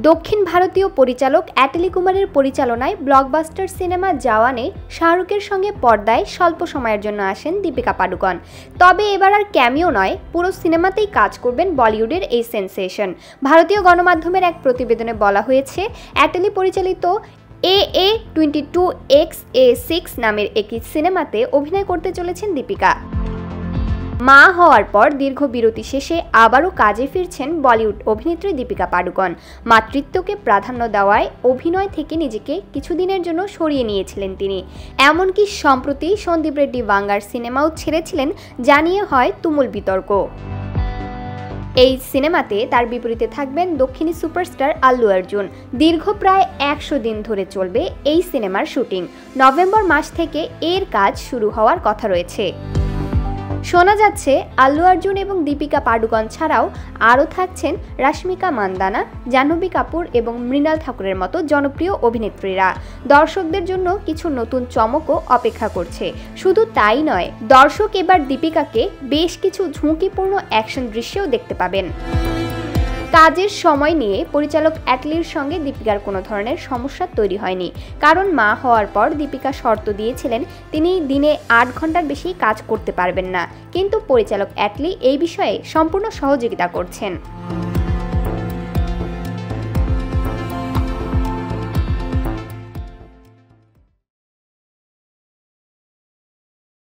দক্ষিণ ভারতীয় পরিচালক অ্যাটলি কুমারের পরিচালনায় ব্লকবাস্টার সিনেমা জওয়ানে শাহরুখের সঙ্গে পর্দায় স্বল্প সময়ের জন্য আসেন দীপিকা পাডুকোন। তবে এবার আর ক্যামিও নয়, পুরো সিনেমাতেই কাজ করবেন বলিউডের এই সেন্সেশন। ভারতীয় গণমাধ্যমের এক প্রতিবেদনে বলা হয়েছে, অ্যাটলি পরিচালিত AA22XA6 নামের একটি সিনেমাতে অভিনয় করতে চলেছেন দীপিকা। মা হওয়ার পর দীর্ঘ বিরতি শেষে আবারও কাজে ফিরছেন বলিউড অভিনেত্রী দীপিকা পাডুকোন। মাতৃত্বকে প্রাধান্য দেওয়ায় অভিনয় থেকে নিজেকে কিছুদিনের জন্য সরিয়ে নিয়েছিলেন তিনি। এমনকি সম্প্রতি সন্দীপ রেড্ডি বাঙ্গার সিনেমাও ছেড়েছিলেন, জানিয়ে হয় তুমুল বিতর্ক। এই সিনেমাতে তার বিপরীতে থাকবেন দক্ষিণী সুপারস্টার আল্লু অর্জুন। দীর্ঘ প্রায় 100 দিন ধরে চলবে এই সিনেমার শুটিং। নভেম্বর মাস থেকে এর কাজ শুরু হওয়ার কথা রয়েছে। শোনা যাচ্ছে আল্লু অর্জুন এবং দীপিকা পাডুকোন ছাড়াও আরও থাকছেন রাশমিকা মান্দানা, জাহ্নবী কাপুর এবং মৃণাল ঠাকুরের মতো জনপ্রিয় অভিনেত্রীরা। দর্শকদের জন্য কিছু নতুন চমকও অপেক্ষা করছে। শুধু তাই নয়, দর্শক এবার দীপিকাকে বেশ কিছু ঝুঁকিপূর্ণ অ্যাকশন দৃশ্যেও দেখতে পাবেন। কাজের সময় নিয়ে পরিচালক অ্যাটলির সঙ্গে দীপিকার কোনো ধরনের সমস্যা তৈরি হয়নি, কারণ মা হওয়ার পর দীপিকা শর্ত দিয়েছিলেন তিনি দিনে 8 ঘন্টার বেশি কাজ করতে পারবেন না। কিন্তু পরিচালক অ্যাটলি এই বিষয়ে সম্পূর্ণ সহযোগিতা করছেন।